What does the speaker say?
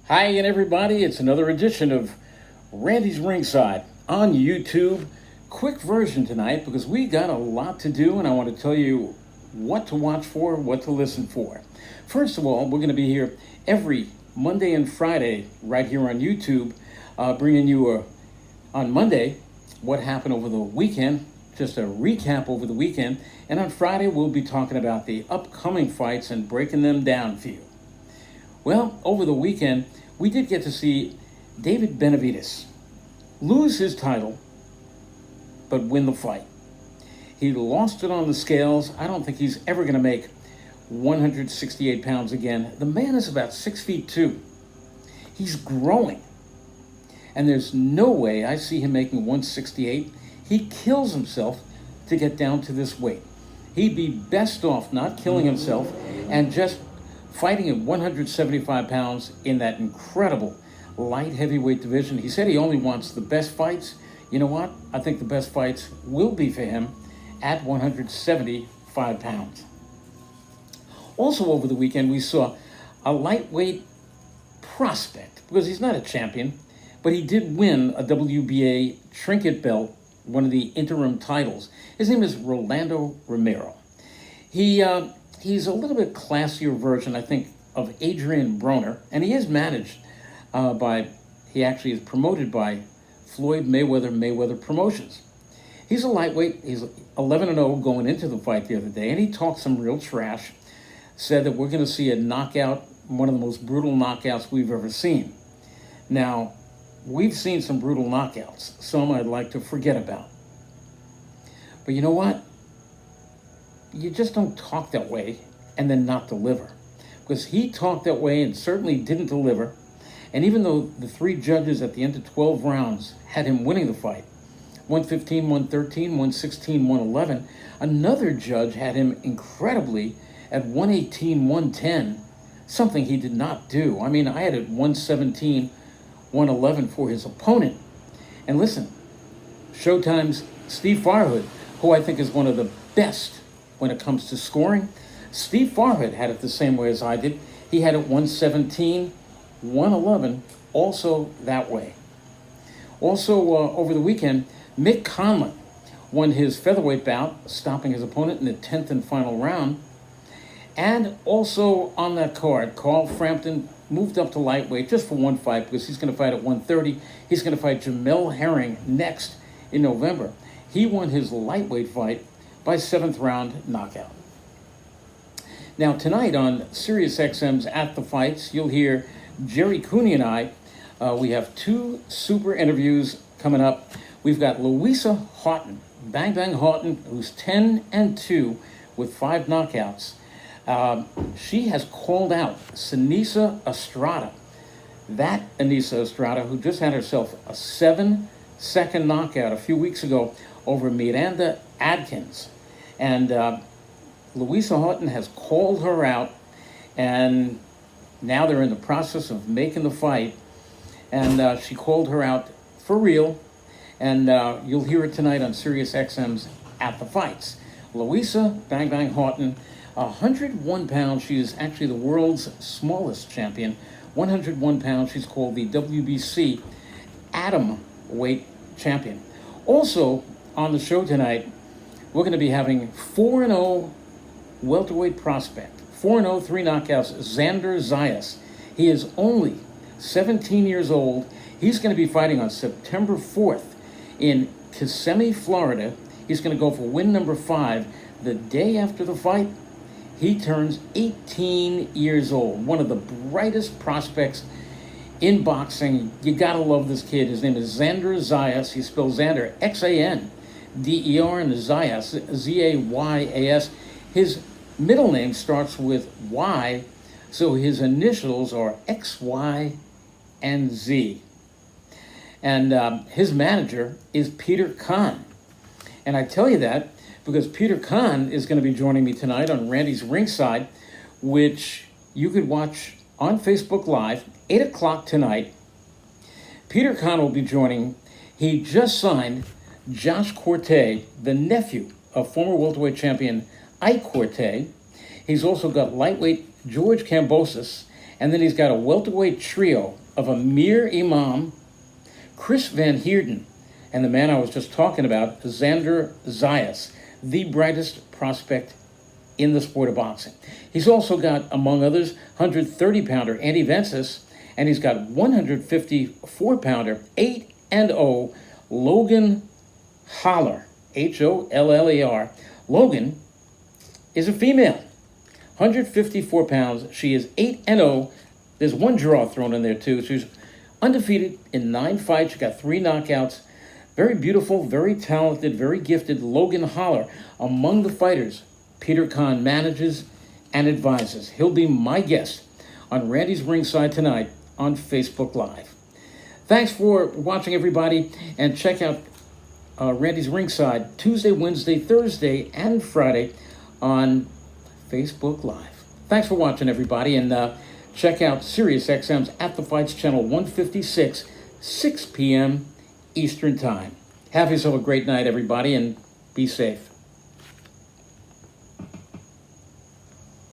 Hi again, everybody. It's another edition of Randy's Ringside on YouTube. Quick version tonight because we got a lot to do and I want to tell you what to watch for, what to listen for. First of all, we're going to be here every Monday and Friday right here on YouTube, bringing you on Monday what happened over the weekend, just a recap over the weekend. And on Friday, we'll be talking about the upcoming fights and breaking them down for you. Well, over the weekend, we did get to see David Benavidez lose his title, but win the fight. He lost it on the scales. I don't think he's ever going to make 168 pounds again. The man is about 6'2". He's growing. And there's no way I see him making 168. He kills himself to get down to this weight. He'd be best off not killing himself and just fighting at 175 pounds in that incredible light heavyweight division. He said he only wants the best fights. You know what? I think the best fights will be for him at 175 pounds. Also over the weekend, we saw a lightweight prospect, because he's not a champion, but he did win a WBA trinket belt, one of the interim titles. His name is Rolando Romero. He's a little bit classier version, I think, of Adrian Broner, and he is managed he actually is promoted by Floyd Mayweather Promotions. He's a lightweight. He's 11-0 going into the fight the other day, and he talked some real trash, said that we're going to see a knockout, one of the most brutal knockouts we've ever seen. Now, we've seen some brutal knockouts, some I'd like to forget about. But you know what? You just don't talk that way and then not deliver. Because he talked that way and certainly didn't deliver. And even though the three judges at the end of 12 rounds had him winning the fight, 115, 113, 116, 111, another judge had him incredibly at 118, 110, something he did not do. I mean, I had it 117, 111 for his opponent. And listen, Showtime's Steve Farhood, who I think is one of the best when it comes to scoring. Steve Farhood had it the same way as I did. He had it 117, 111, also that way. Also, over the weekend, Mick Conlan won his featherweight bout, stopping his opponent in the 10th and final round. And also on that card, Carl Frampton moved up to lightweight just for one fight because he's going to fight at 130. He's going to fight Jamel Herring next in November. He won his lightweight fight by 7th round knockout. Now tonight on SiriusXM's At the Fights, you'll hear Jerry Cooney and I. We have two super interviews coming up. We've got Louisa Houghton, Bang Bang Houghton, who's 10-2 with 5 knockouts. She has called out Seniesa Estrada. That Seniesa Estrada, who just had herself a 7-second knockout a few weeks ago over Miranda Adkins. And Louisa Houghton has called her out, and now they're in the process of making the fight. And she called her out for real, and you'll hear it tonight on SiriusXM's At the Fights. Louisa Bang Bang Houghton, 101 pounds. She is actually the world's smallest champion. 101 pounds. She's called the WBC Atom Weight Champion. Also on the show tonight, we're going to be having 4-0 welterweight prospect. 4-0, 3 knockouts, Xander Zayas. He is only 17 years old. He's going to be fighting on September 4th in Kissimmee, Florida. He's going to go for win number 5. The day after the fight, he turns 18 years old. One of the brightest prospects in boxing. You got to love this kid. His name is Xander Zayas. He spells Xander, Xander, and Zayas, Zayas. His middle name starts with Y, so his initials are XY and Z. And his manager is Peter Kahn. And I tell you that because Peter Kahn is going to be joining me tonight on Randy's Ringside, which you could watch on Facebook Live, 8 o'clock tonight. Peter Kahn will be joining. He just signed Josh Corte, the nephew of former welterweight champion Ike Corte. He's also got lightweight George Kambosos And then he's got a welterweight trio of Amir Imam, Chris Van Heerden, and the man I was just talking about, Xander Zayas, the brightest prospect in the sport of boxing. He's also got, among others, 130-pounder Andy Vences, and he's got 154-pounder, 8-0 Logan Holler, Hollar. Logan is a female, 154 pounds. She is 8-0. There's one draw thrown in there, too. She's undefeated in 9 fights. She got 3 knockouts. Very beautiful, very talented, very gifted Logan Holler. Among the fighters Peter Kahn manages and advises. He'll be my guest on Randy's Ringside tonight on Facebook Live. Thanks for watching, everybody, and check out Randy's Ringside Tuesday, Wednesday, Thursday, and Friday on Facebook Live. Thanks for watching, everybody, and check out SiriusXM's At the Fights channel 156, 6 p.m. Eastern Time. Have yourself a great night, everybody, and be safe.